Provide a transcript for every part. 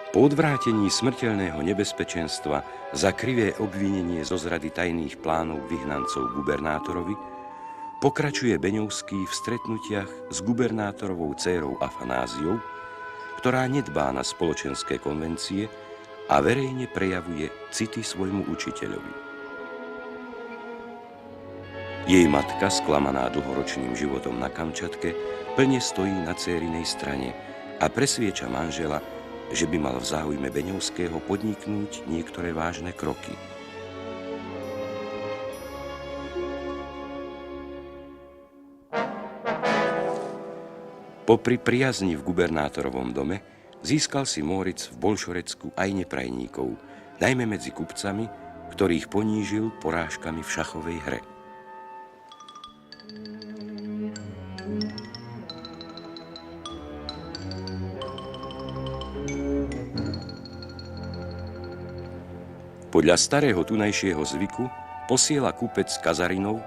Po odvrátení smrteľného nebezpečenstva za krivé obvinenie zo zrady tajných plánov vyhnancov gubernátorovi pokračuje Beňovský v stretnutiach s gubernátorovou dcérou Afanáziou, ktorá nedbá na spoločenské konvencie a verejne prejavuje city svojmu učiteľovi. Jej matka, sklamaná dlhoročným životom na Kamčatke, plne stojí na dcérinej strane a presvieča manžela, že by mal v záujme Beňovského podniknúť niektoré vážne kroky. Popri priazni v gubernátorovom dome získal si Móric v Bolšorecku aj neprajníkov, najmä medzi kupcami, ktorých ponížil porážkami v šachovej hre. Podľa starého tunajšieho zvyku posiela kupec Kazarinov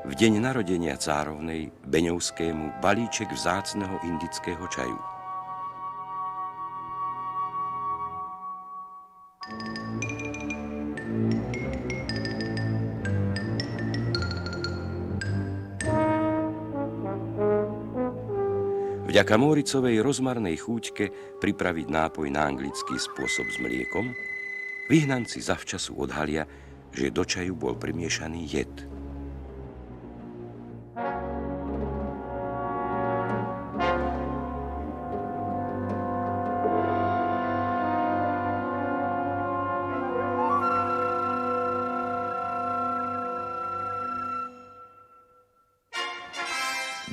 v deň narodenia cárovnej Beňovskému balíček vzácneho indického čaju. Vďaka Móricovej rozmarnej chúťke pripraviť nápoj na anglický spôsob s mliekom, vyhnanci zavčasu odhalia, že do čaju bol primiešaný jed.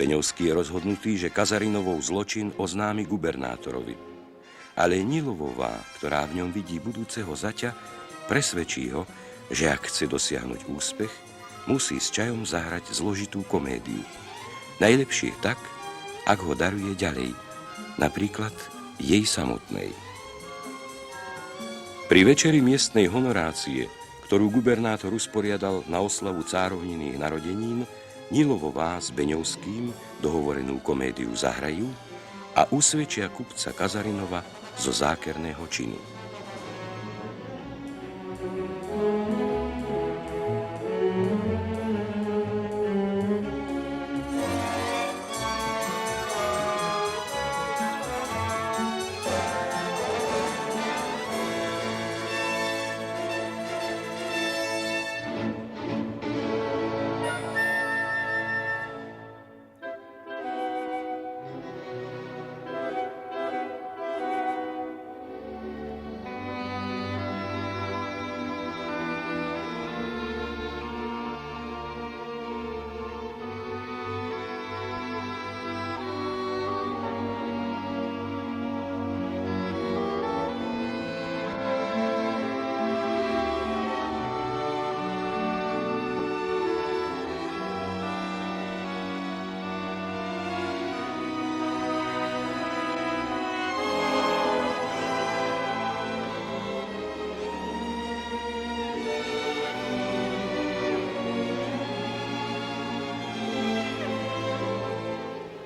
Beňovský je rozhodnutý, že Kazarinovou zločin oznámi gubernátorovi. Ale Nilovová, ktorá v ňom vidí budúceho zaťa, presvedčí ho, že ak chce dosiahnuť úspech, musí s čajom zahrať zložitú komédiu. Najlepšie tak, ak ho daruje ďalej, napríklad jej samotnej. Pri večeri miestnej honorácie, ktorú gubernátor usporiadal na oslavu cárovniných narodenín, Nilovová s Beňovským dohovorenú komédiu zahrajú a usvedčia kupca Kazarinova zo zákerného činu.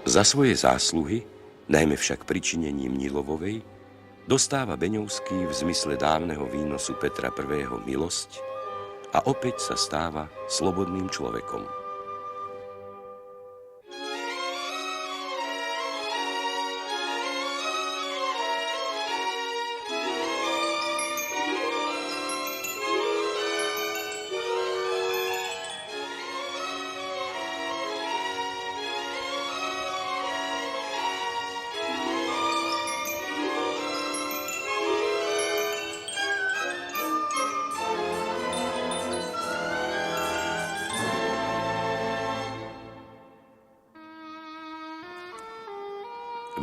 Za svoje zásluhy, najmä však pričinením Nilovovej, dostáva Beňovský v zmysle dávneho výnosu Petra I. milosť a opäť sa stáva slobodným človekom.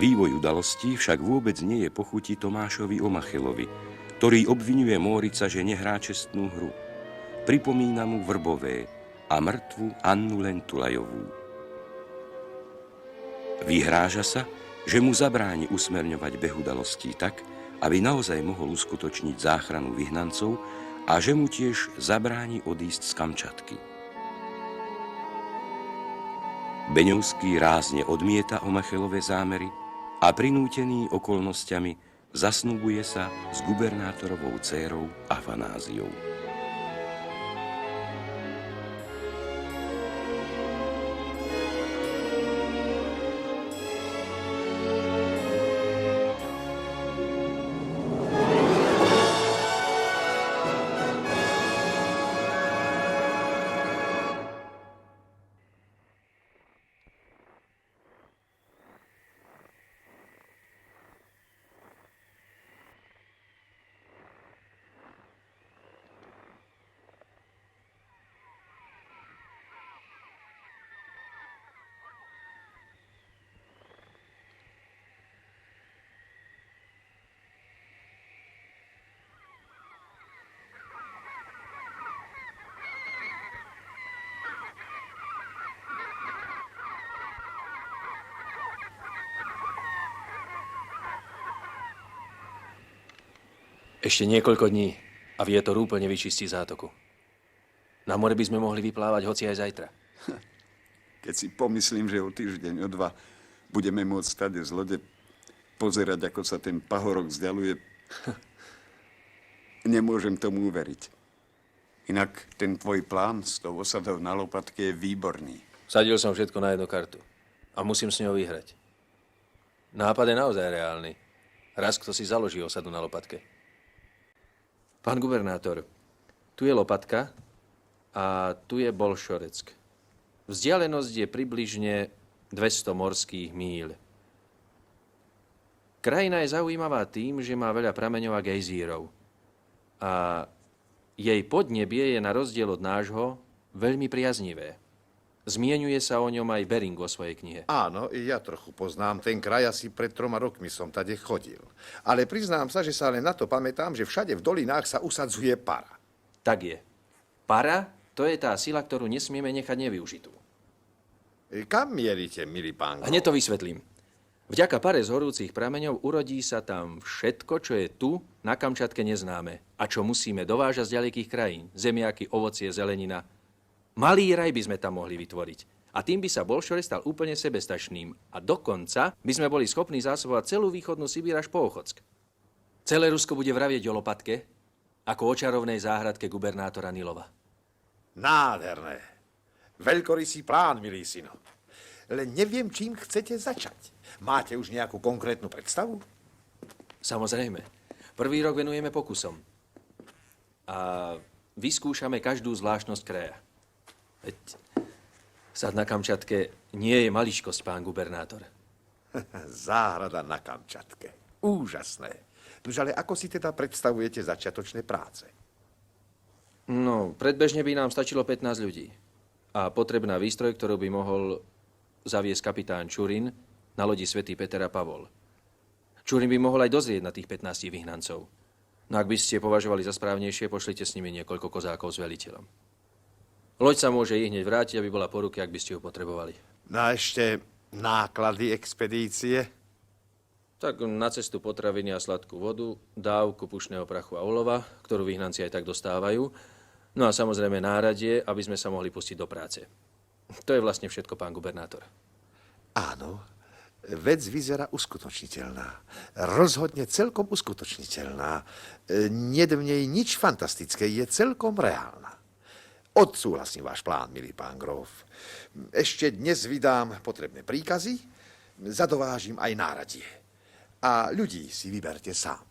Vývoj udalostí však vôbec nie je pochutí Tomášovi Omachelovi, ktorý obviňuje Mórica, že nehrá čestnú hru. Pripomína mu Vrbové a mŕtvu Annu Lentulajovú. Vyhráža sa, že mu zabráni usmerňovať beh udalostí tak, aby naozaj mohol uskutočniť záchranu vyhnancov a že mu tiež zabráni odísť z Kamčatky. Beňovský rázne odmieta Omachelové zámery a prinútený okolnostiami zasnubuje sa s gubernátorovou dcérou Afanáziou. Ešte niekoľko dní a vietor úplne vyčistí zátoku. Na more by sme mohli vyplávať hoci aj zajtra. Keď si pomyslím, že o týždeň, o dva budeme môcť stade z lode pozerať, ako sa ten pahorok vzdialuje, nemôžem tomu uveriť. Inak ten tvoj plán s tou osadou na lopatke je výborný. Sadil som všetko na jednu kartu a musím s ňou vyhrať. Nápad je naozaj reálny. Raz kto si založí osadu na lopatke. Pán gubernátor, tu je lopatka a tu je Bolšoreck. Vzdialenosť je približne 200 morských míľ. Krajina je zaujímavá tým, že má veľa prameňov a gejzírov. A jej podnebie je na rozdiel od nášho veľmi priaznivé. Zmienuje sa o ňom aj Bering vo svojej knihe. Áno, i ja trochu poznám ten kraj, asi pred 3 rokmi som tade chodil. Ale priznám sa, že sa len na to pamätám, že všade v dolinách sa usadzuje para. Tak je. Para, to je tá sila, ktorú nesmieme nechať nevyužitú. Kam mierite, milý pán? Hneď to vysvetlím. Vďaka pare z horúcich prameňov urodí sa tam všetko, čo je tu na Kamčatke neznáme a čo musíme dovážať z ďalekých krajín. Zemiaky, ovocie, zelenina. Malý raj by sme tam mohli vytvoriť. A tým by sa Bolšoreck stal úplne sebestačným. A dokonca by sme boli schopní zásobovať celú východnú Sibír až po Ochotsk. Celé Rusko bude vravieť o lopatke ako o čarovnej záhradke gubernátora Nilova. Nádherné. Veľkorysý plán, milý syno. Len neviem, čím chcete začať. Máte už nejakú konkrétnu predstavu? Samozrejme. Prvý rok venujeme pokusom. A vyskúšame každú zvláštnosť kraja. Veď sad na Kamčatke nie je maličkosť, pán gubernátor. Záhrada na Kamčatke. Úžasné. Nož ale ako si teda predstavujete začiatočné práce? No, predbežne by nám stačilo 15 ľudí. A potrebná výstroj, ktorú by mohol zaviesť kapitán Čurin na lodi Svätý Peter a Pavol. Čurin by mohol aj dozrieť na tých 15 vyhnancov. No ak by ste považovali za správnejšie, pošlite s nimi niekoľko kozákov s veliteľom. Loď sa môže ich hneď vrátiť, aby bola po ruke, ak by ste ju potrebovali. No a ešte náklady expedície? Tak na cestu potraviny a sladkú vodu, dávku pušného prachu a olova, ktorú vyhnanci aj tak dostávajú. No a samozrejme náradie, aby sme sa mohli pustiť do práce. To je vlastne všetko, pán gubernátor. Áno, vec vyzerá uskutočniteľná. Rozhodne celkom uskutočniteľná. Nie v nej nič fantastické, je celkom reálna. Odsúhlasím váš plán, milý pán Grof. Ešte dnes vydám potrebné príkazy, zadovážim aj náradie. A ľudí si vyberte sám.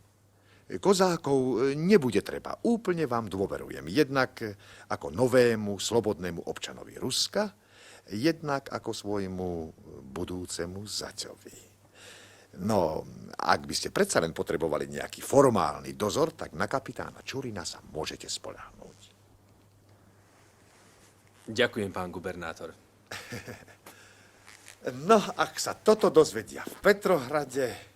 Kozákov nebude treba, úplne vám dôverujem. Jednak ako novému, slobodnému občanovi Ruska, jednak ako svojmu budúcemu zaťovi. No, ak by ste predsa len potrebovali nejaký formálny dozor, tak na kapitána Čurina sa môžete spoľahnúť. Ďakujem, pán gubernátor. No, ak sa toto dozvedia v Petrohrade...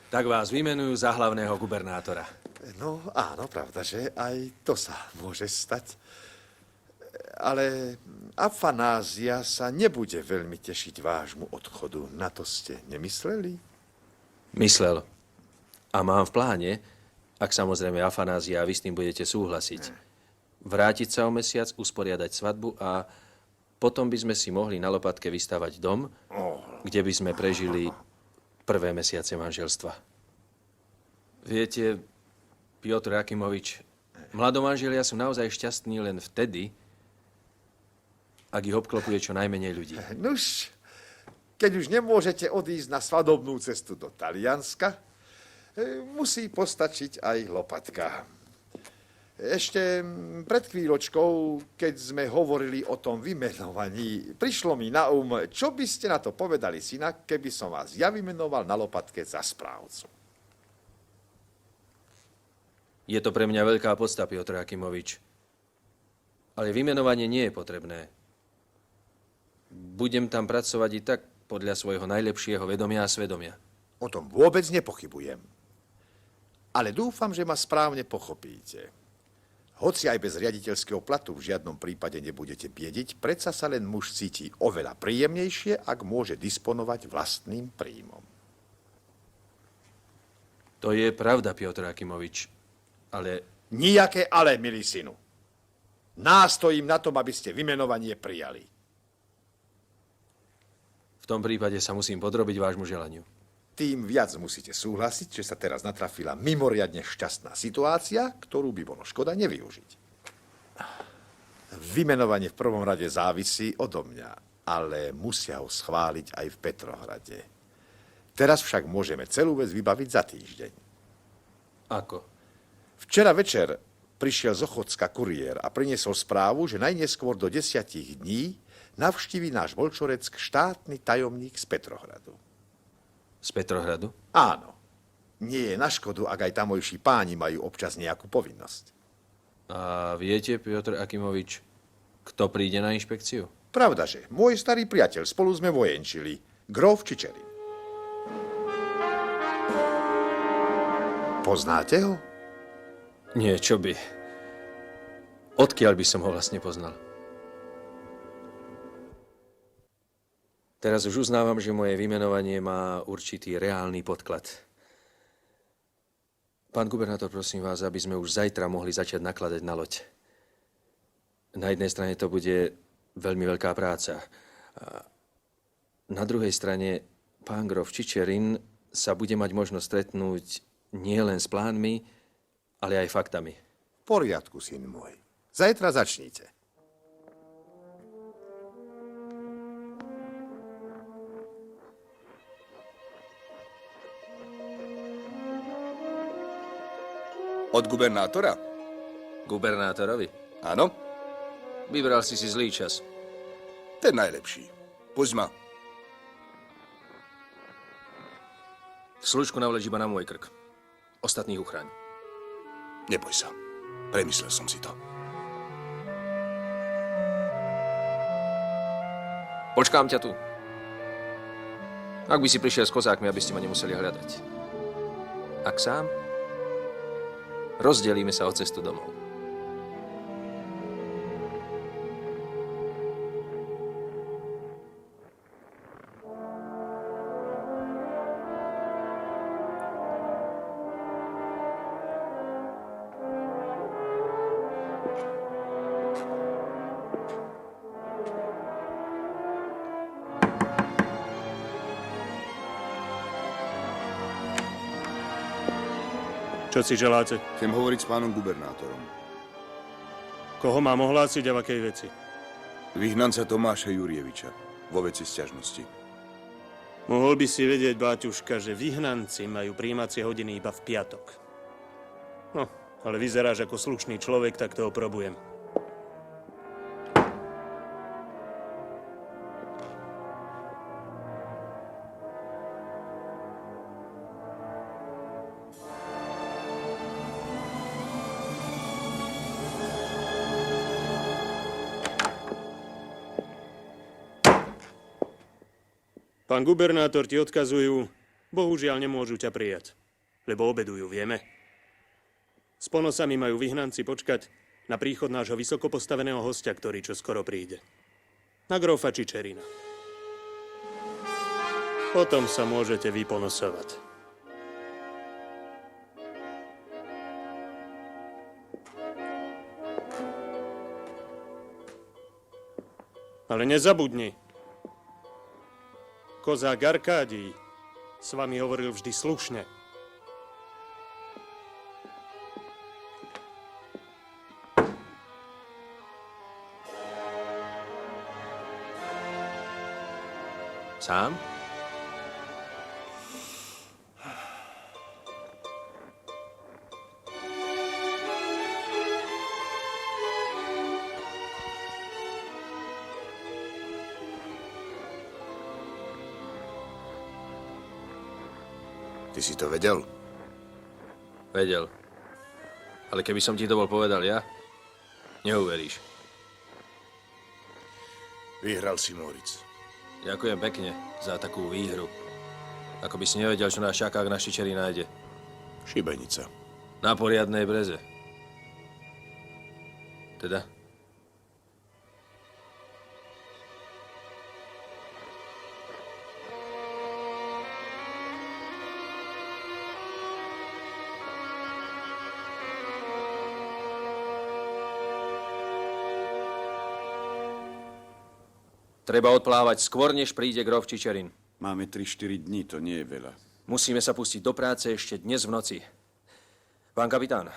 Tak vás vymenujú za hlavného gubernátora. No, áno, pravda, že aj to sa môže stať. Ale Afanázia sa nebude veľmi tešiť vášmu odchodu. Na to ste nemysleli? Myslel. A mám v pláne, ak samozrejme Afanázia a vy s tým budete súhlasiť, vrátiť sa o mesiac, usporiadať svadbu a potom by sme si mohli na lopatke vystavať dom, kde by sme prežili prvé mesiace manželstva. Viete, Piotr Jakimovič, mladomanželia sú naozaj šťastní len vtedy, ak ich obklopuje čo najmenej ľudí. Nuž, keď už nemôžete odísť na svadobnú cestu do Talianska, musí postačiť aj lopatka. Ešte pred chvíľočkou, keď sme hovorili o tom vymenovaní, prišlo mi na čo by ste na to povedali, syna, keby som vás ja vymenoval na lopatke za správcu. Je to pre mňa veľká podsta, Piotr Jakimovič. Ale vymenovanie nie je potrebné. Budem tam pracovať i tak podľa svojho najlepšieho vedomia a svedomia. O tom vôbec nepochybujem. Ale dúfam, že ma správne pochopíte. Hoci aj bez riaditeľského platu v žiadnom prípade nebudete biediť, predsa sa len muž cíti oveľa príjemnejšie, ak môže disponovať vlastným príjmom. To je pravda, Piotr Jakimovič. Ale Nijaké ale, milý synu. Nástojím na tom, aby ste vymenovanie prijali. v tom prípade sa musím podrobiť vášmu želaniu. Tým viac musíte súhlasiť, že sa teraz natrafila mimoriadne šťastná situácia, ktorú by bolo škoda nevyužiť. Vymenovanie v prvom rade závisí odo mňa, ale musia ho schváliť aj v Petrohrade. Teraz však môžeme celú vec vybaviť za týždeň. Ako? Včera večer prišiel z Ochotska kuriér a priniesol správu, že najneskôr do 10 dní navštíví náš Volčoreck štátny tajomník z Petrohradu. Z Petrohradu? Áno. Nie je na škodu, ak aj tamojší páni majú občas nejakú povinnosť. A viete, Piotr Jakimovič, kto príde na inšpekciu? Pravdaže, môj starý priateľ, spolu sme vojenčili. Grof Čičerin. Poznáte ho? Nie, čo by. Odkiaľ by som ho vlastne poznal? Teraz už uznávam, že moje vymenovanie má určitý reálny podklad. Pán gubernátor, prosím vás, aby sme už zajtra mohli začať nakladať na loď. Na jednej strane to bude veľmi veľká práca. A na druhej strane pán grof Čičerin sa bude mať možnosť stretnúť nielen s plánmi, ale aj faktami. V poriadku, syn môj. Zajtra začnite. Od gubernátora? Gubernátorovi? Áno, Vybral si zlý čas. ten najlepší. Poď ma. Služku navleč iba na môj krk. Ostatných uchráň. Neboj sa. Premyslel som si to. Počkám ťa tu. Ak by si prišiel s kozákmi, aby ste ma nemuseli hľadať. Ak sám, rozdelíme sa o cestu domov. Čo si želáte? Chcem hovoriť s pánom gubernátorom. Koho mám ohlásiť a v akej veci? Vyhnanca Tomáša Jurjeviča vo veci sťažnosti. Mohol by si vedieť, báťuška, že vyhnanci majú prijímacie hodiny iba v piatok. No, ale vyzeráš ako slušný človek, tak to oprobujem. Pán gubernátor, ti odkazujú, bohužiaľ nemôžu ťa prijať, lebo obedujú, vieme. S ponosami majú vyhnanci počkať na príchod nášho vysoko postaveného hostia, ktorý čoskoro príde. Na grofa Čičerina. Potom sa môžete vyponosovať. Ale nezabudni, kozák Arkádij s vami hovoril vždy slušne. Sám? Ty si to vedel? Vedel. Ale keby som ti to bol povedal ja, neuveríš. Vyhral si, Moritz. Ďakujem pekne za takú výhru. Ako by si nevedel, čo nás čaká, ak na Štičeri nájde. Šibenica. Na poriadnej breze. Teda? Treba odplávať skôr, než príde grof Čičerin. Máme 3-4 dní, to nie je veľa. Musíme sa pustiť do práce ešte dnes v noci. Pán kapitán,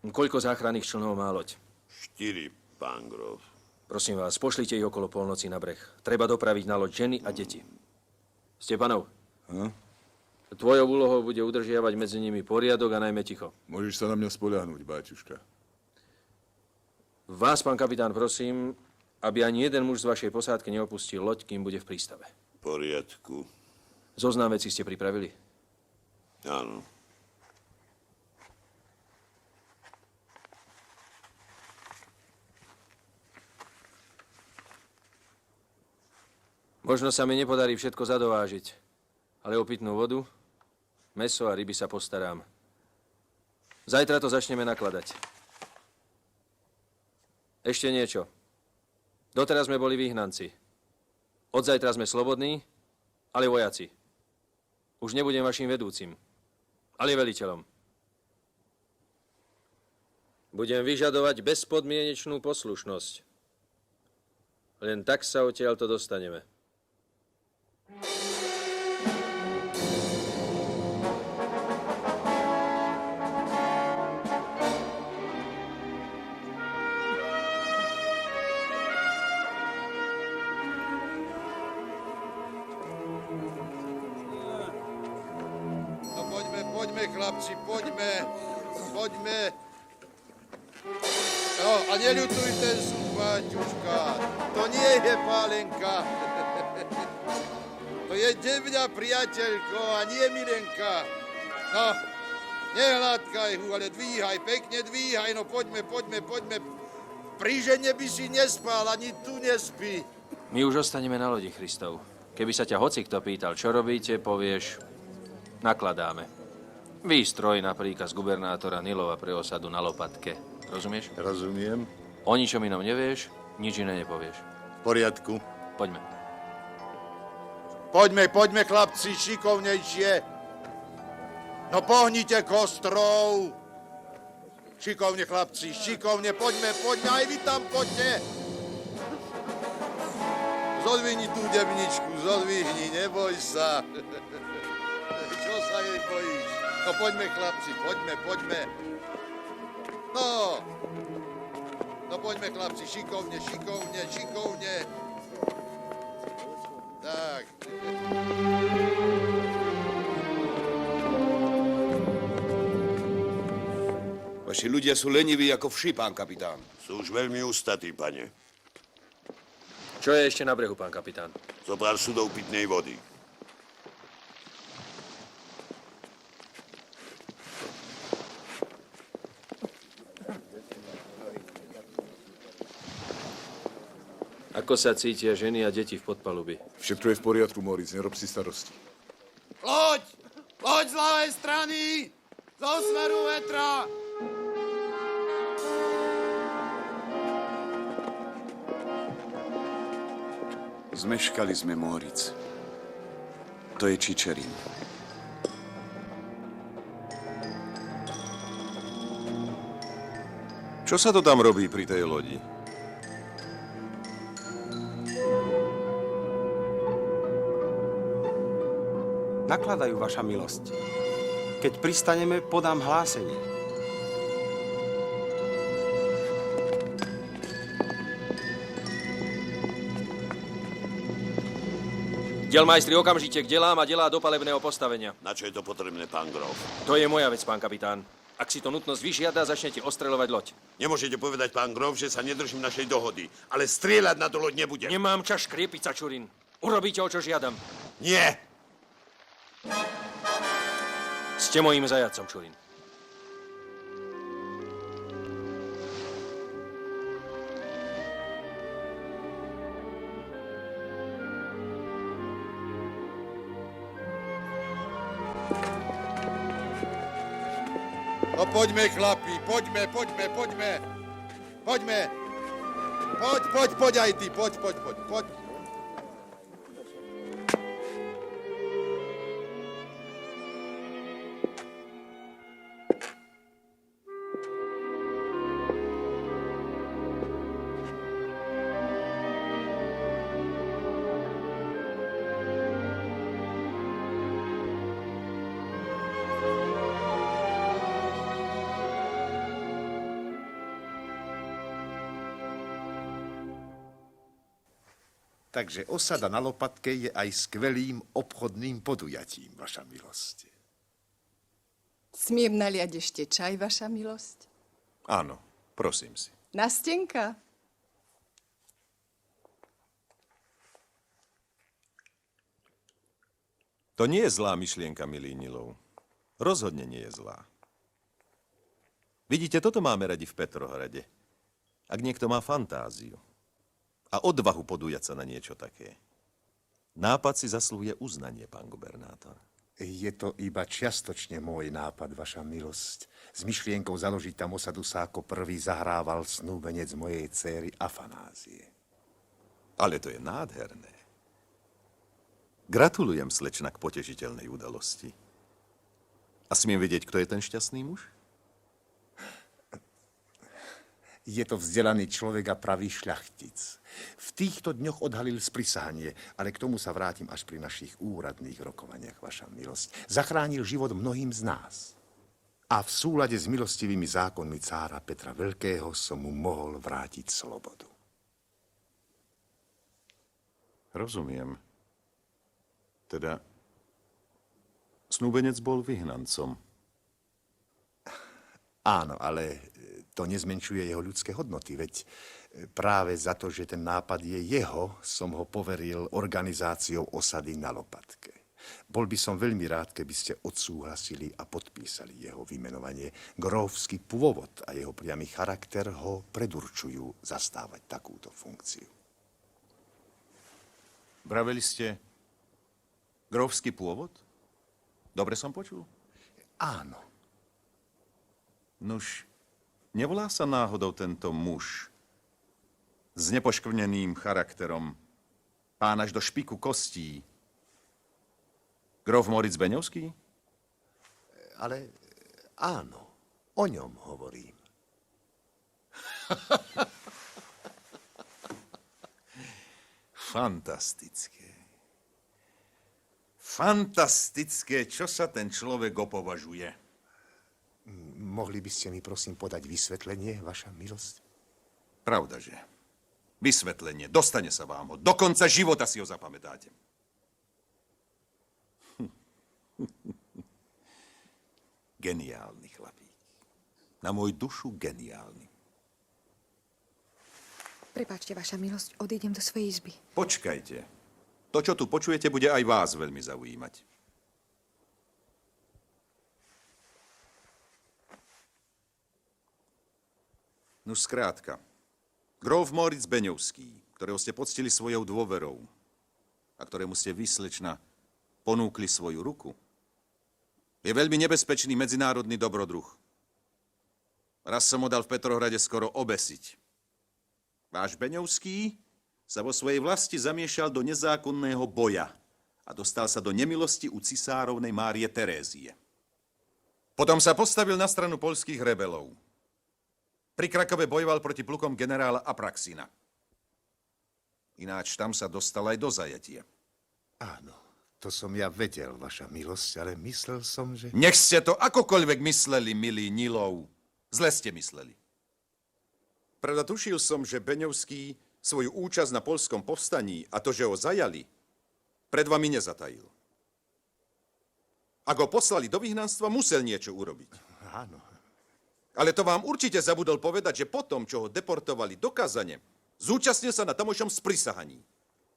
koľko záchranných člnov má loď? 4, pán grof. Prosím vás, pošlite ich okolo polnoci na breh. Treba dopraviť na loď ženy a deti. Stepanov, tvojou úlohou bude udržiavať medzi nimi poriadok a najmä ticho. Môžeš sa na mňa spoľahnúť, báťuška. Vás, pán kapitán, prosím, aby ani jeden muž z vašej posádky neopustil loď, kým bude v prístave. V poriadku. Zoznam vecí ste pripravili? Áno. Možno sa mi nepodarí všetko zadovážiť, ale o pitnú vodu, mäso a ryby sa postarám. Zajtra to začneme nakladať. Ešte niečo. Doteraz sme boli vyhnanci. Od zajtra sme slobodní, ale vojaci. Už nebudem vašim vedúcim, ale veliteľom. Budem vyžadovať bezpodmienečnú poslušnosť. Len tak sa odtiaľto dostaneme. Poďme, chlapci, poďme. No, a neľutuj ten súd, Baťuška. To nie je pálenka. To je devňa, priateľko, a nie milenka. No, nehľadkaj hu, ale dvíhaj, pekne dvíhaj, no poďme. Pri žene by si nespal, ani tu nespí. My už ostaneme na lodi, Christov. Keby sa ťa hocikto pýtal, čo robíte, povieš, nakladáme. Výstroj na príkaz gubernátora Nilova pre osadu na Lopatke. Rozumieš? Rozumiem. O ničom inom nevieš, nič iné nepovieš. V poriadku. Poďme. Poďme, chlapci, šikovnejšie. No pohnite kostrov. Šikovne, chlapci, šikovne, poďme, aj vy tam poďte. Zodvihni tú devničku, neboj sa. Čo sa jej bojíš? No poďme, chlapci, poďme. No poďme, chlapci, šikovne. Tak. Vaši ľudia sú leniví ako vši, pán kapitán. Sú už veľmi ústatí, pane. Čo je ešte na brehu, pán kapitán? Zo pár sudov pitnej vody. Ako sa cítia ženy a deti v podpalubi? Všetko je v poriadku, Moritz, nerob si starosti. Loď z ľavej strany! Zo smeru vetra! Zmeškali sme, Moritz. To je Čičerin. Čo sa to tam robí pri tej lodi? Nakladajú, vaša milosť. Keď pristaneme, podám hlásenie. Dielmajstri okamžite k delám a delá do palebného postavenia. Na čo je to potrebné, pán Grof? To je moja vec, pán kapitán. Ak si to nutnosť vyžiada, začnete ostreľovať loď. Nemôžete povedať, pán Grof, že sa nedržím našej dohody, ale strieľať na to loď nebudem. Nemám čas škriepiť sa, Čurin. Urobíte, o čo žiadam. Nie! Ste mojím zajacom, Čurin. No poďme, chlapi, poďme. Poďme. Poď aj ty, poď. Takže osada na Lopatke je aj skvelým obchodným podujatím, vaša milosť. Smiem naliať ešte čaj, vaša milosť? Áno, prosím si. Nastenka? To nie je zlá myšlienka, milý Nilov. Rozhodne nie je zlá. Vidíte, toto máme radi v Petrohrade. Ak niekto má fantáziu a odvahu podujať sa na niečo také. Nápad si zaslúhuje uznanie, pán gubernátor. Je to iba čiastočne môj nápad, vaša milosť. S myšlienkou založiť tam osadu sa ako prvý zahrával snúbenec mojej céry Afanázie. Ale to je nádherné. Gratulujem, slečna, k potešiteľnej udalosti. A smiem vedieť, kto je ten šťastný muž? Je to vzdelaný človek a pravý šľachtic. V týchto dňoch odhalil sprisahanie, ale k tomu sa vrátim až pri našich úradných rokovaniach, vaša milosť. Zachránil život mnohým z nás. A v súlade s milostivými zákonmi cára Petra Veľkého som mu mohol vrátiť slobodu. Rozumiem. Teda, snúbenec bol vyhnancom. Áno, ale to nezmenšuje jeho ľudské hodnoty, veď práve za to, že ten nápad je jeho, som ho poveril organizáciou osady na Lopatke. Bol by som veľmi rád, keby ste odsúhlasili a podpísali jeho vymenovanie. Grófsky pôvod a jeho priamy charakter ho predurčujú zastávať takúto funkciu. Vraveli ste grófsky pôvod? Dobre som počul? Áno. Nuž, nevolá sa náhodou tento muž s nepoškvrneným charakterom, pán až do špiku kostí, gróf Moritz Beňovský? Ale áno, o ňom hovorím. Fantastické. Fantastické, čo sa ten človek opovažuje. Mohli by ste mi prosím podať vysvetlenie, vaša milosť? Pravdaže. Vysvetlenie. Dostane sa vám ho. Do konca života si ho zapamätáte. Geniálny chlapík. Na môj dušu geniálny. Prepáčte, vaša milosť, odídem do svojej izby. Počkajte. To, čo tu počujete, bude aj vás veľmi zaujímať. No skrátka, gróf Moritz Beňovský, ktorého ste poctili svojou dôverou a ktorému ste vy, slečna, ponúkli svoju ruku, je veľmi nebezpečný medzinárodný dobrodruh. Raz som ho dal v Petrohrade skoro obesiť. Váš Beňovský sa vo svojej vlasti zamiešal do nezákonného boja a dostal sa do nemilosti u cisárovnej Márie Terézie. Potom sa postavil na stranu poľských rebelov. Pri Krakove bojoval proti plukom generála Apraxina. Ináč tam sa dostal aj do zajatia. Áno, to som ja vedel, vaša milosť, ale myslel som, že... Nech ste to akokoľvek mysleli, milí Nilov. Zle ste mysleli. Pravda, tušil som, že Beňovský svoju účasť na poľskom povstaní a to, že ho zajali, pred vami nezatajil. Ak ho poslali do vyhnanstva, musel niečo urobiť. Áno. Ale to vám určite zabudol povedať, že potom, čo ho deportovali do Kazane, zúčastnil sa na tamošom sprisahaní.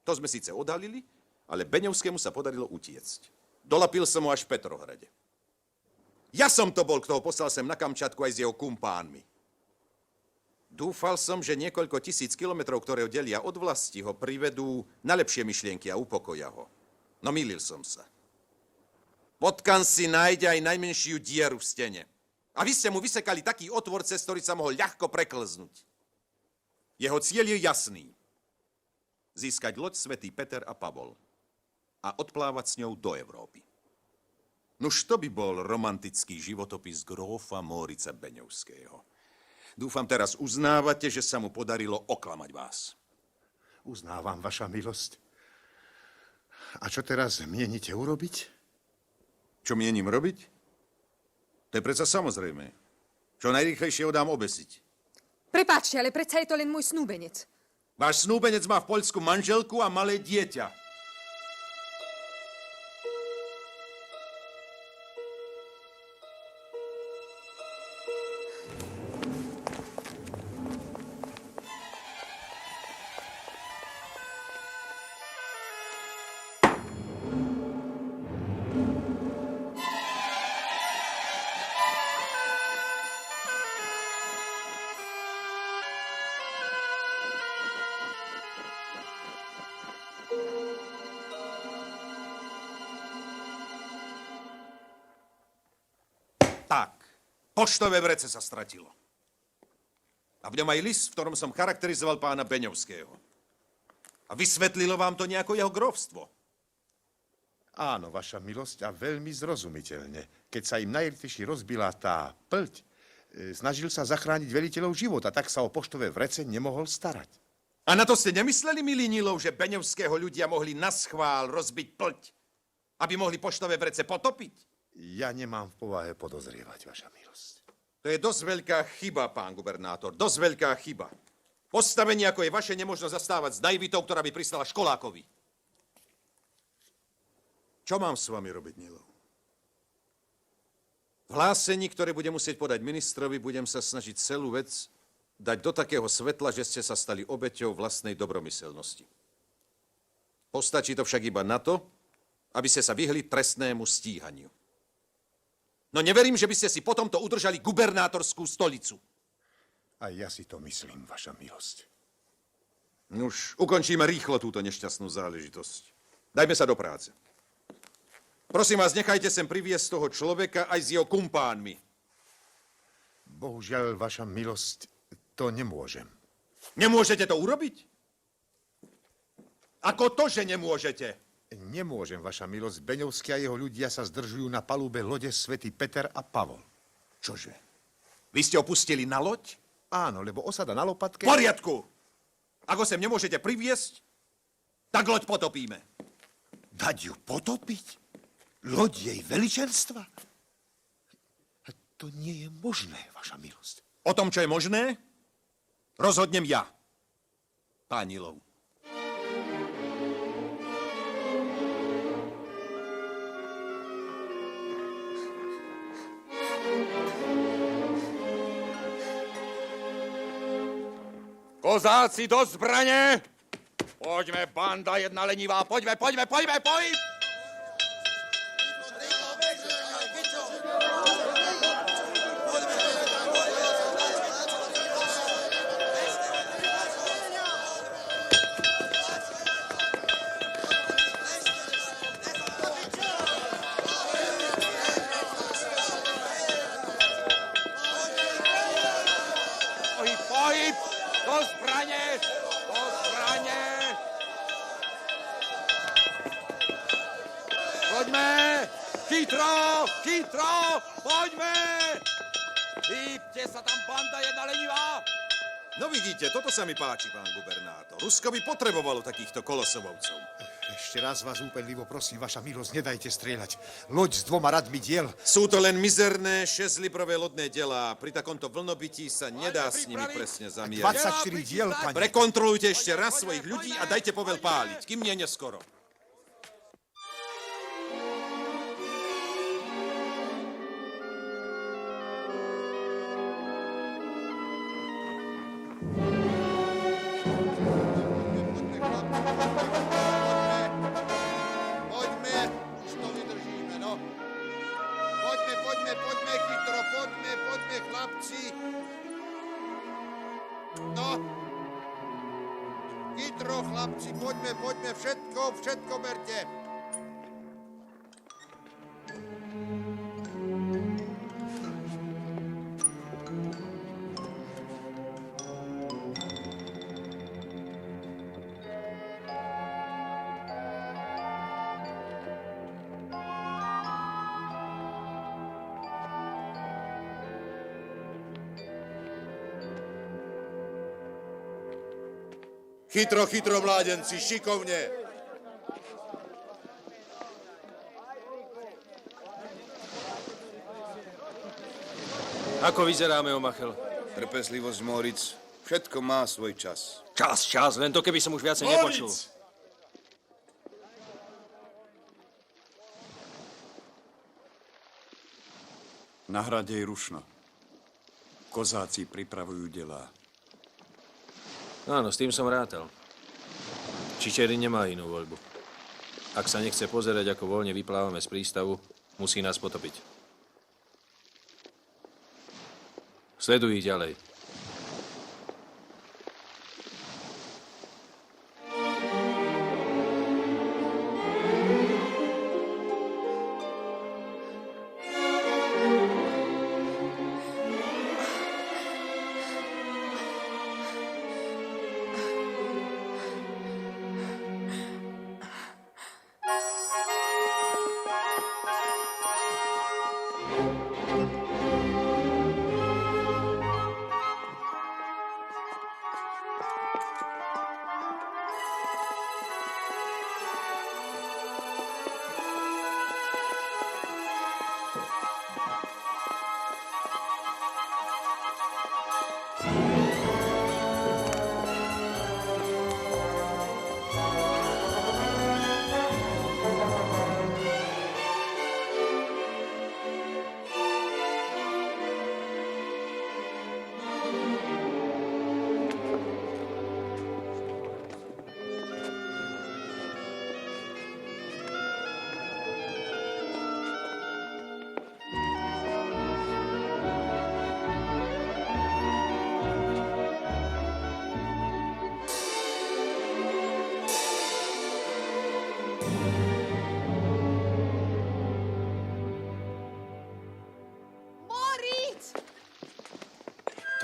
To sme síce odhalili, ale Beňovskému sa podarilo utiecť. Dolapil som ho až v Petrohrade. Ja som to bol, kto ho poslal sem na Kamčatku aj s jeho kumpánmi. Dúfal som, že niekoľko tisíc kilometrov, ktoré ho delia od vlasti, ho privedú na lepšie myšlienky a upokoja ho. No mýlil som sa. Potkan si nájde aj najmenšiu dieru v stene. A vy ste mu vysekali taký otvor, cez ktorý sa mohol ľahko preklznúť. Jeho cieľ je jasný. Získať loď Svätý Peter a Pavol a odplávať s ňou do Európy. Nuž to by bol romantický životopis grófa Mórica Beňovského. Dúfam, teraz uznávate, že sa mu podarilo oklamať vás. Uznávam, vaša milosť. A čo teraz mienite urobiť? Čo mienim robiť? To je predsa samozrejme. Čo najrýchlejšie ho dám obesiť. Prepáčte, ale predsa je to len môj snúbenec. Váš snúbenec má v Poľsku manželku a malé dieťa. Tak, poštové vrece sa stratilo. A v ňom aj list, v ktorom som charakterizoval pána Beňovského. A vysvetlilo vám to nejako jeho grófstvo. Áno, vaša milosť, a veľmi zrozumiteľne. Keď sa im najrychlejšie rozbila tá plť, snažil sa zachrániť veliteľov života, tak sa o poštové vrece nemohol starať. A na to ste nemysleli, milí Nilov, že Beňovského ľudia mohli naschvál rozbiť plť, aby mohli poštové vrece potopiť? Ja nemám v povahe podozrievať, vaša milosť. To je dosť veľká chyba, pán gubernátor, dosť veľká chyba. Postavenie, ako je vaše, nemožno zastávať s naivitou, ktorá by pristala školákovi. Čo mám s vami robiť, Nilov? V hlásení, ktoré budem musieť podať ministrovi, budem sa snažiť celú vec dať do takého svetla, že ste sa stali obeťou vlastnej dobromyselnosti. Postačí to však iba na to, aby ste sa vyhli trestnému stíhaniu. No neverím, že by ste si potom to udržali gubernátorskú stolicu. A ja si to myslím, vaša milosť. Nuž, ukončíme rýchlo túto nešťastnú záležitosť. Dajme sa do práce. Prosím vás, nechajte sem priviesť toho človeka aj s jeho kumpánmi. Bohužiaľ, vaša milosť, to nemôžem. Nemôžete to urobiť? Ako to, že nemôžete? Nemôžem, vaša milosť. Beňovský a jeho ľudia sa zdržujú na palube lode Svätý Peter a Pavol. Čože? Vy ste opustili na loď? Áno, lebo osada na lopatke... V poriadku! Ak ho sem nemôžete priviesť, tak loď potopíme. Dať ju potopiť? Loď jej veličenstva? To nie je možné, vaša milosť. O tom, čo je možné, rozhodnem ja, pán Nilov. Kozáci do zbrane! Poďme, banda jedna lenivá, poďme! Pohyb! Do zbrane! Poďme! Chytro! Poďme! Hýbte sa tam, banda jedna lenivá! No vidíte, toto sa mi páči, pán gubernátor. Rusko by potrebovalo takýchto kolosovovcov. Ešte raz vás úpenlivo prosím, vaša milosť, nedajte strieľať. Loď s 2 radmi diel. Sú to len mizerné 6-librové lodné delá. Pri takomto vlnobití sa nedá s nimi presne zamierať. 24 diel, pani. Prekontrolujte ešte raz svojich ľudí a dajte povel páliť, kým nie neskoro. chlapci. No. Chytro, chlapci, poďme, všetko berte. Chytro, mládenci, šikovne. Ako vyzeráme, Omachel? Trpezlivosť, Moritz. Všetko má svoj čas. Čas, len to, keby som už viacej nepočul. Na hrade je rušno. Kozáci pripravujú delá. Áno, s tým som rátal. Čičerin nemá inú voľbu. Ak sa nechce pozerať, ako voľne vyplávame z prístavu, musí nás potopiť. Sleduj ich ďalej.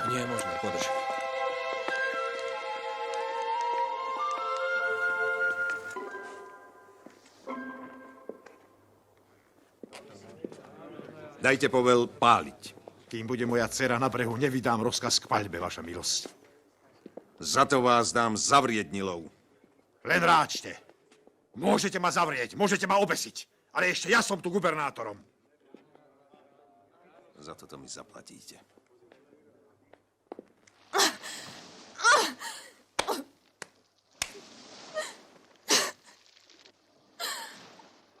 Nie je možné, podrž. Dajte povel páliť. Kým bude moja dcera na brehu, nevydám rozkaz k paľbe, vaša milosť. Za to vás dám zavrieť, Nilov. Len ráčte. Môžete ma zavrieť, môžete ma obesiť, ale ešte ja som tu gubernátorom. Za toto mi zaplatíte.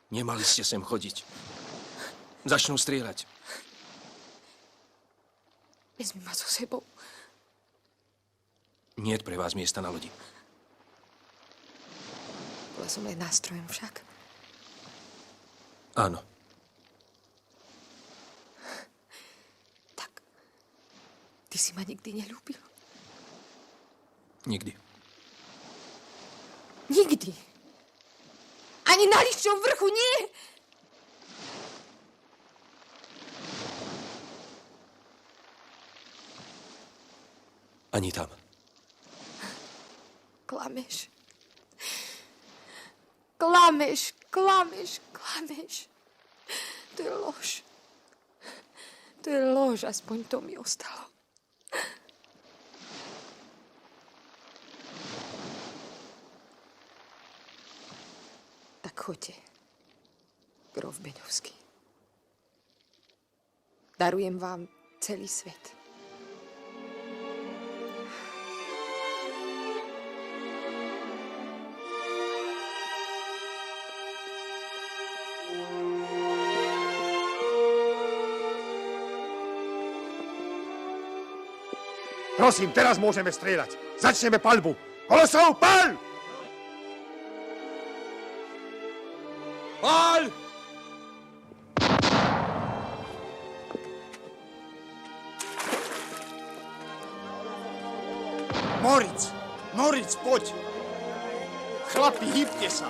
Nemali ste sem chodiť. Začnú strieľať. Vezmi ma so sebou. Niet pre vás miesta na lodi. Bola som len nástrojom však. Áno. Tak, ty si ma nikdy neľúbil. Nikdy. Nikdy. Ani na liščom vrchu, nie! Ani tam. Klameš. Klameš, klameš, klameš. To je lož. To je lož, aspoň to mi ostalo. Tak choďte, grof Beňovský. Darujem vám celý svet. Prosím, teraz môžeme strieľať. Začneme paľbu. Kolosov, paľ! Paľ! Moritz! Moritz, poď! Chlapi, hýbte sa!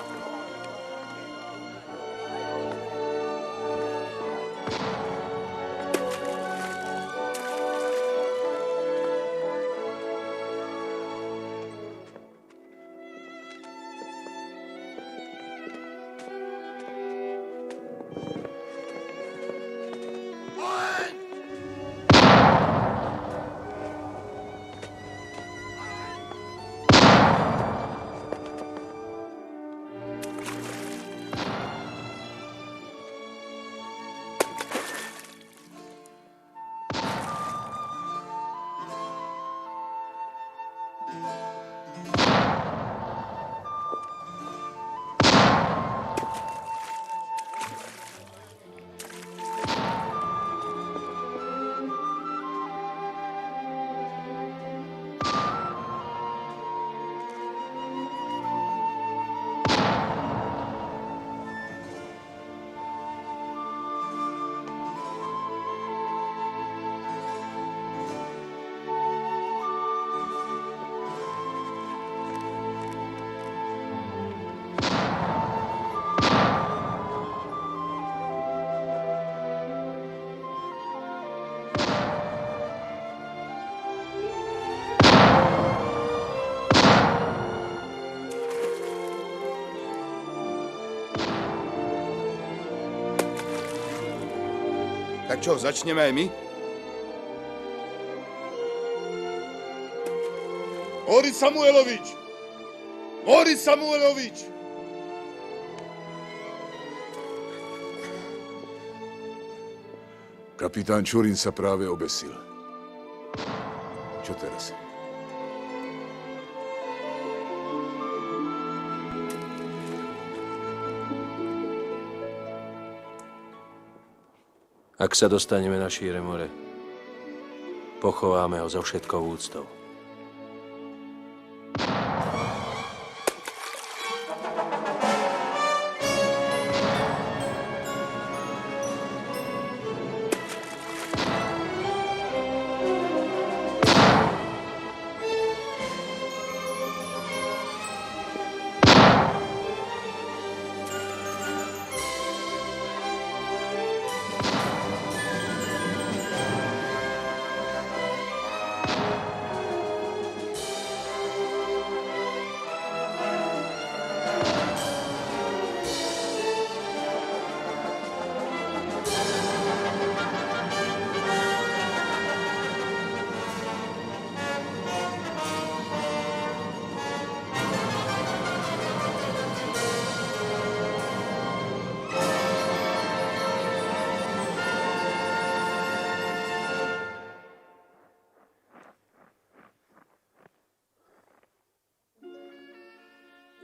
Tak čo, začneme aj my? Moritz Samuelovič! Moritz Samuelovič! Kapitán Čurin sa práve obesil. Čo teraz? Ak sa dostaneme na šíre more, pochováme ho so všetkou úctou.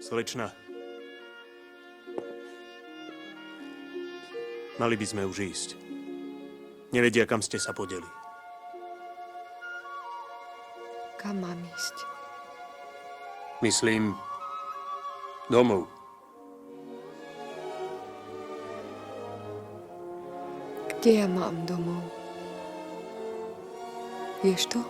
Slečna, mali by sme už ísť. Nevedia, kam ste sa podeli. Kam mám ísť? Myslím, domov. Kde ja mám domov? Vieš to?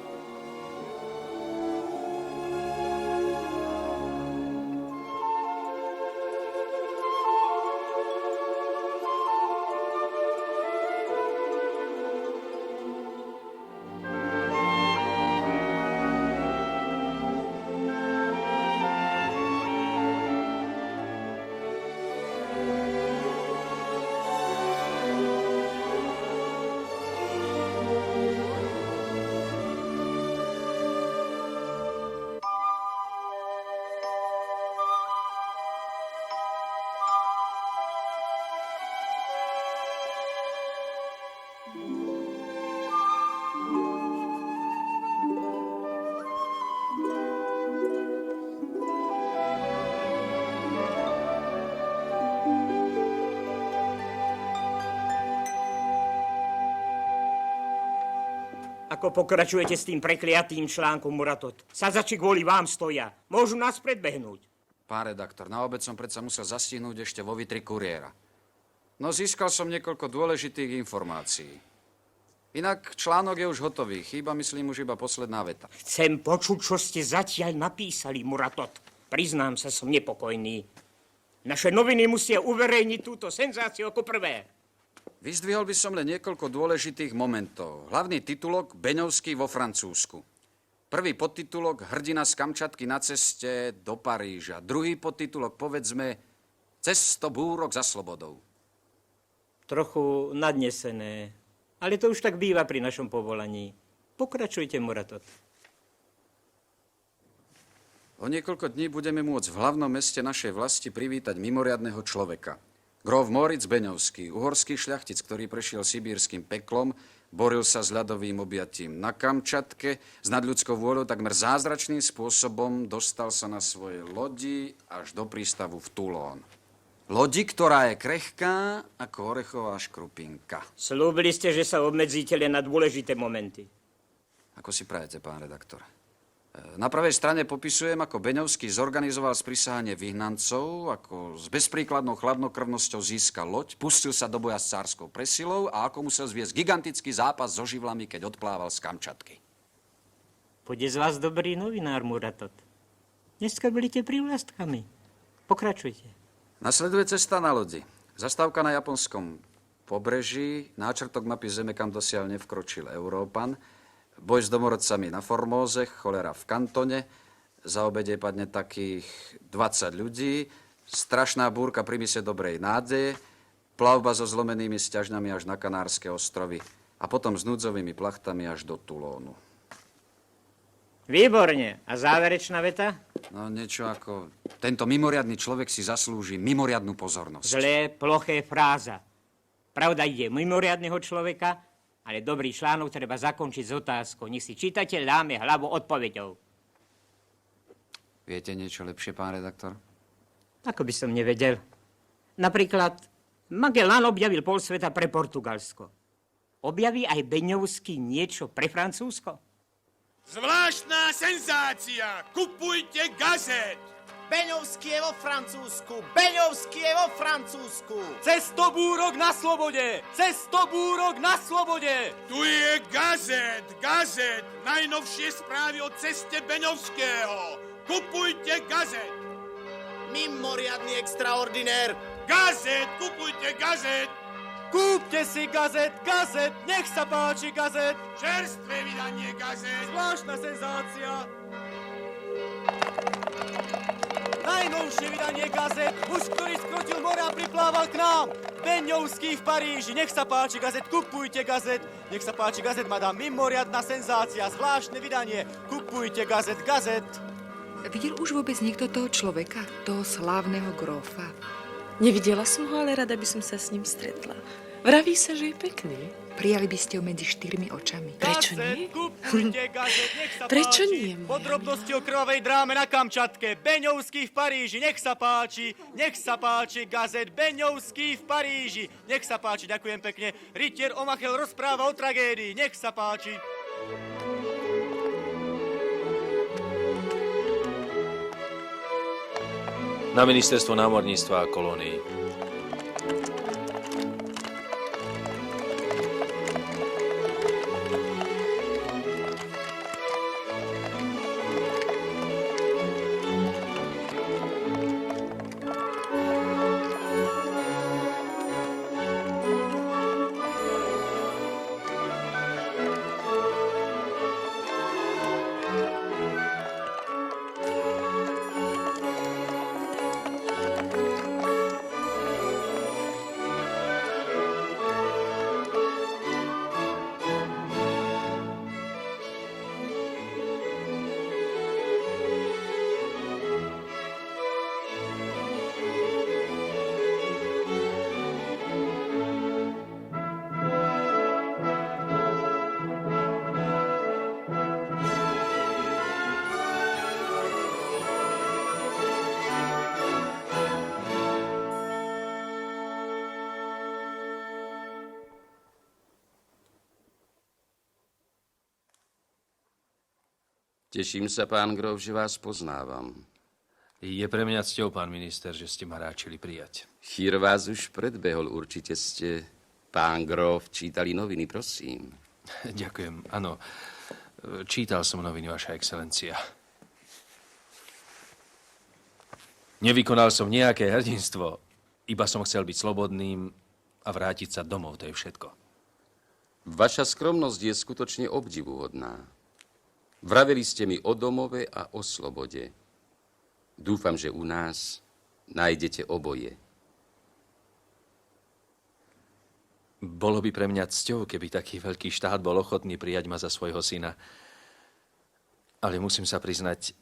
Ako pokračujete s tým prekliatým článkom, Muratot? Sadzači kvôli vám stoja. Môžu nás predbehnúť. Pán redaktor, na obed som predsa musel zastihnúť ešte vo vitri kuriéra. No získal som niekoľko dôležitých informácií. Inak článok je už hotový. Chýba, myslím, už iba posledná veta. Chcem počuť, čo ste zatiaľ napísali, Muratot. Priznám sa, som nepokojný. Naše noviny musia uverejniť túto senzáciu ako prvé. Vyzdvihol by som len niekoľko dôležitých momentov. Hlavný titulok Beňovský vo Francúzsku. Prvý podtitulok Hrdina z Kamčatky na ceste do Paríža. Druhý podtitulok, povedzme, Cesto búrok za slobodou. Trochu nadnesené. Ale to už tak býva pri našom povolaní. Pokračujte, Muratot. O niekoľko dní budeme môcť v hlavnom meste našej vlasti privítať mimoriadneho človeka. Grof Moritz Beňovský, uhorský šľachtic, ktorý prešiel sibírskym peklom, boril sa s ľadovým objatím na Kamčatke, s nadľudskou vôľou takmer zázračným spôsobom dostal sa na svoje lodi až do prístavu v Toulon. Lodi, ktorá je krehká ako orechová škrupinka. Slúbili ste, že sa obmedzíte len na dôležité momenty. Ako si prajete, pán redaktor? Na pravej strane popisujem, ako Beňovský zorganizoval sprisahanie vyhnancov, ako s bezpríkladnou chladnokrvnosťou získal loď, pustil sa do boja s cárskou presilou a ako musel zviesť gigantický zápas so živlami, keď odplával z Kamčatky. Bude z vás dobrý novinár, Muratot. Neskrblite prívlastkami. Pokračujte. Nasleduje cesta na lodi. Zastávka na japonskom pobreží, náčrtok mapy zeme, kam dosiaľ nevkročil Európan, boj s domorodcami na Formóze, cholera v Kantone, za obede padne takých 20 ľudí, strašná búrka pri mise Dobrej nádeje, plavba so zlomenými sťažňami až na Kanárske ostrovy a potom s núdzovými plachtami až do Toulonu. Výborne. A záverečná veta? No niečo ako... Tento mimoriadny človek si zaslúži mimoriadnu pozornosť. Zlé, ploché fráza. Pravda ide mimoriadneho človeka, ale dobrý článok treba zakončiť s otázkou. Nech si čitateľ dáme hlavu odpoveďou. Viete niečo lepšie, pán redaktor? Ako by som nevedel. Napríklad, Magellan objavil pol sveta pre Portugalsko. Objaví aj Beňovský niečo pre Francúzsko? Zvláštna senzácia! Kupujte gazet! Beňovský je vo Francúzsku! Beňovský je vo Francúzsku! Cestobúrok na slobode! Cestobúrok na slobode! Tu je gazet! Najnovšie správy o ceste Beňovského! Kupujte gazet! Mimoriadny extraordinér! Gazet! Kupujte gazet! Kúpte si gazet! Nech sa páči gazet! Čerstvé vydanie gazet! Zvláštna senzácia! Najnovšie vydanie gazet, muž, ktorý skrotil mora a priplával k nám. Beňovský v Paríži, nech sa páči gazet, kupujte gazet. Nech sa páči gazet, madam, mimoriadna senzácia, zvláštne vydanie. Kupujte gazet. Videl už vôbec niekto toho človeka, toho slávneho grófa? Nevidela som ho, ale rada by som sa s ním stretla. Vraví sa, že je pekný. Prijali by ste ho medzi 4 očami. Prečo nie? Kupujte gazet, nech sa Prečo páči. nie? Podrobnosti o krvavej dráme na Kamčatke. Beňovský v Paríži, nech sa páči gazet. Beňovský v Paríži, nech sa páči, ďakujem pekne. Rytier Omachel rozpráva o tragédii, nech sa páči. Na ministerstvo námorníctva a kolónií. Teším sa, pán Grof, že vás poznávam. Je pre mňa cťou, pán minister, že ste ma ráčili prijať. Chýr vás už predbehol, určite ste, pán Grof, čítali noviny, prosím. Ďakujem, áno. Čítal som noviny, vaša excelencia. Nevykonal som nejaké hrdinstvo. Iba som chcel byť slobodným a vrátiť sa domov, to je všetko. Vaša skromnosť je skutočne obdivuhodná. Vraveli ste mi o domove a o slobode. Dúfam, že u nás nájdete oboje. Bolo by pre mňa cťou, keby taký veľký štát bol ochotný prijať ma za svojho syna. Ale musím sa priznať,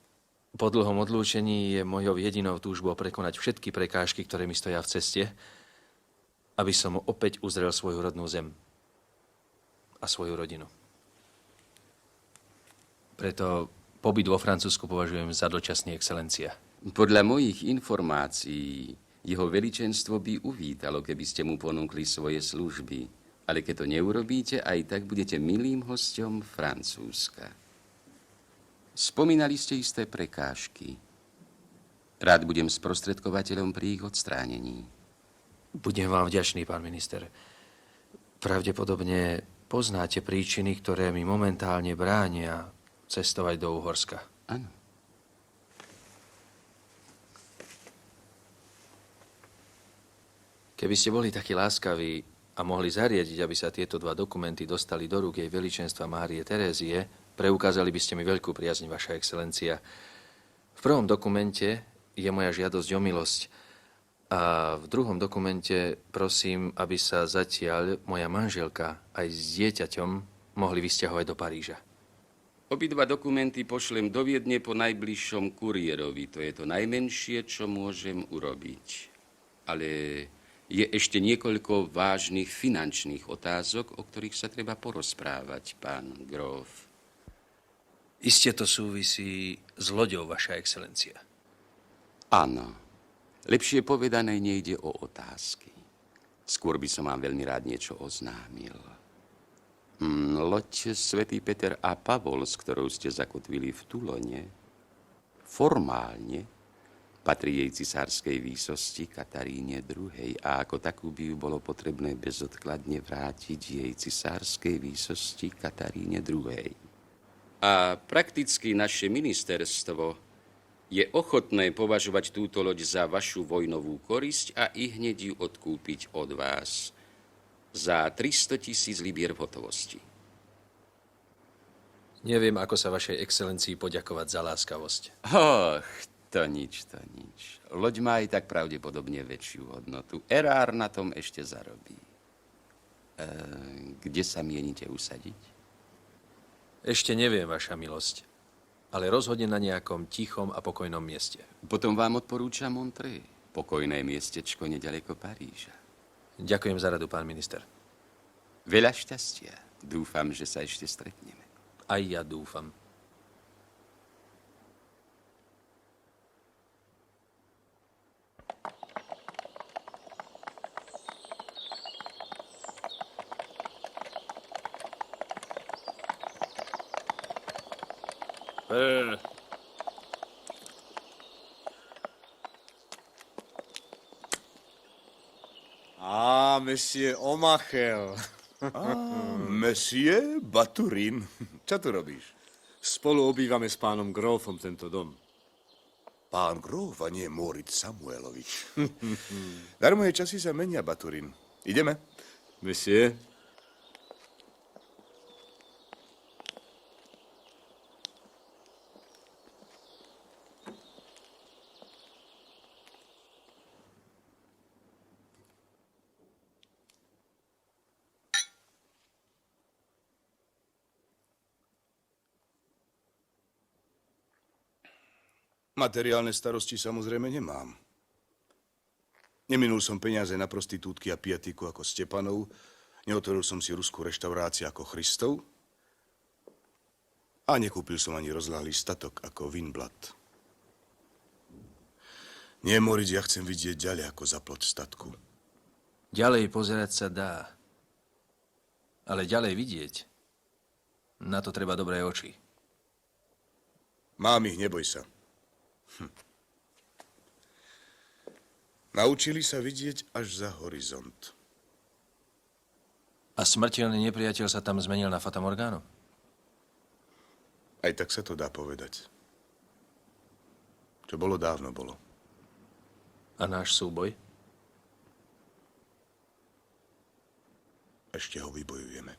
po dlhom odlúčení je mojou jedinou túžbou prekonať všetky prekážky, ktoré mi stoja v ceste, aby som opäť uzrel svoju rodnú zem a svoju rodinu. Preto pobyt vo Francúzsku považujem za dočasný, excelencia. Podľa mojich informácií jeho veličenstvo by uvítalo, keby ste mu ponúkli svoje služby. Ale keď to neurobíte, aj tak budete milým hosťom Francúzska. Spomínali ste isté prekážky. Rád budem sprostredkovateľom pri ich odstránení. Budem vám vďačný, pán minister. Pravdepodobne poznáte príčiny, ktoré mi momentálne bránia cestovať do Uhorska. Áno. Keby ste boli takí láskaví a mohli zariadiť, aby sa tieto dva dokumenty dostali do rúk jej veličenstva Márie Terézie, preukázali by ste mi veľkú priazeň, vaša excelencia. V prvom dokumente je moja žiadosť o milosť a v druhom dokumente prosím, aby sa zatiaľ moja manželka aj s dieťaťom mohli vysťahovať do Paríža. Obidva dokumenty pošlem do Viedne po najbližšom kuriérovi. To je to najmenšie, čo môžem urobiť. Ale je ešte niekoľko vážnych finančných otázok, o ktorých sa treba porozprávať, pán Gróf. Isté to súvisí s loďou, vaša excelencia. Áno. Lepšie povedané, nejde o otázky. Skôr by som vám veľmi rád niečo oznámil. Loď Svätý Peter a Pavol, s ktorou ste zakotvili v Tulone, formálne patrí jej cisárskej výsosti Kataríne II. A ako takú by ju bolo potrebné bezodkladne vrátiť jej cisárskej výsosti Kataríne II. A prakticky naše ministerstvo je ochotné považovať túto loď za vašu vojnovú korisť a ihneď ju odkúpiť od vás za 300 000 libier v hotovosti. Neviem, ako sa vašej excelencii poďakovať za láskavosť. To nič. Loď má aj tak pravdepodobne väčšiu hodnotu. Erár na tom ešte zarobí. Kde sa mienite usadiť? Ešte neviem, vaša milosť, ale rozhodne na nejakom tichom a pokojnom mieste. Potom vám odporúčam Montreux, pokojné miestečko nedaleko Paríža. Ďakujem za radu, pán minister. Veľa šťastia. Dúfam, že sa ešte stretneme. Aj ja dúfam. Monsieur Omachel. Monsieur Baturin. Čo tu robíš? Spolu obývame s pánom Grófom tento dom. Pán Gróf a nie Moritz Samuelovič. Dar moje časy sa menia, Baturin. Ideme? Monsieur. Materiálne starosti samozrejme nemám. Neminul som peniaze na prostitútky a piatiku ako Stepanov, neotvoril som si ruskú reštauráciu ako Christov a nekúpil som ani rozľahlý statok ako Winblatt. Nie, Moritz, ja chcem vidieť ďalej ako za plot statku. Ďalej pozerať sa dá, ale ďalej vidieť, na to treba dobré oči. Mám ich, neboj sa. Naučili sa vidieť až za horizont. A smrteľný nepriateľ sa tam zmenil na Fatamorgánu? Aj tak sa to dá povedať. Čo bolo, dávno bolo. A náš súboj? Ešte ho vybojujeme.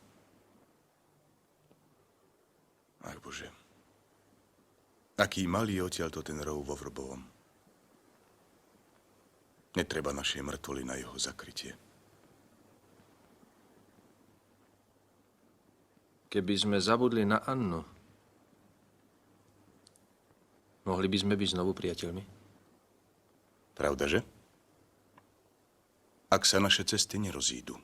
Ach Bože. Aký malý odtiaľto ten rov vo Vrbovom. Netreba našej mŕtvoly na jeho zakrytie. Keby sme zabudli na Annu, mohli by sme byť znovu priateľmi? Pravda, že? Ak sa naše cesty nerozídu.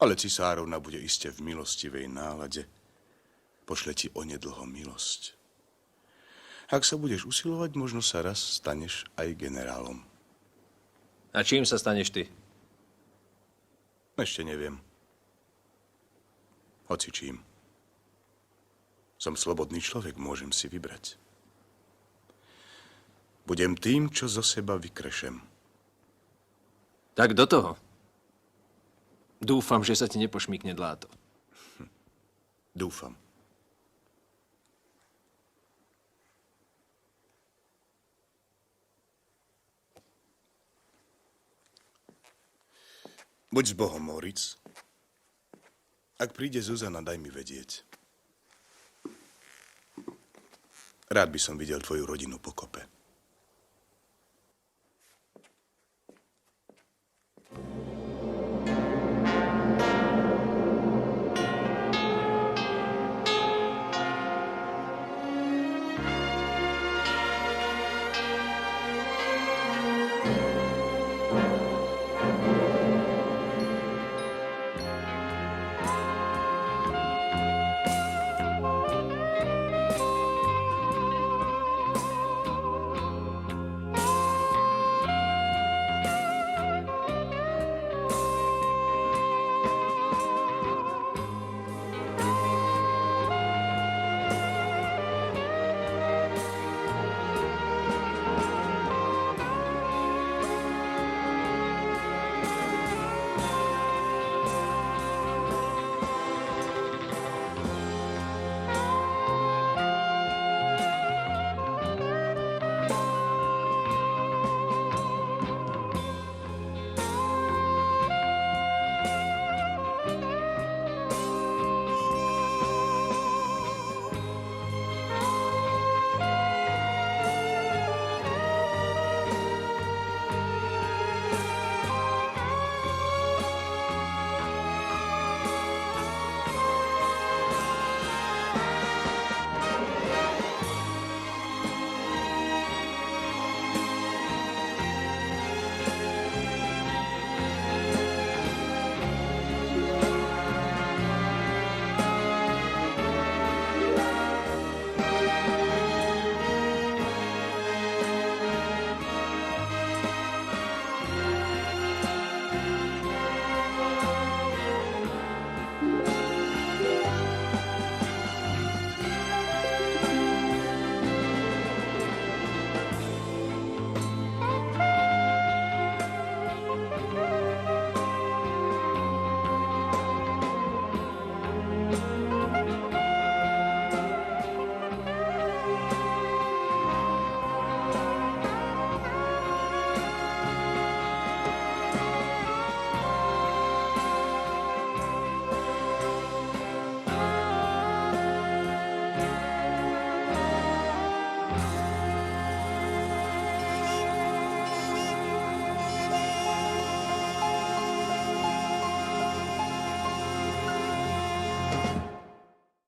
Ale cisárovna bude iste v milostivej nálade. Pošle ti onedlho milosť. Ak sa budeš usilovať, možno sa raz staneš aj generálom. A čím sa staneš ty? Ešte neviem. Hoci čím. Som slobodný človek, môžem si vybrať. Budem tým, čo zo seba vykrešem. Tak do toho. Dúfam, že sa ti nepošmykne dláto. Dúfam. Buď s Bohom, Moritz. Ak príde Zuzana, daj mi vedieť. Rád by som videl tvoju rodinu pokope.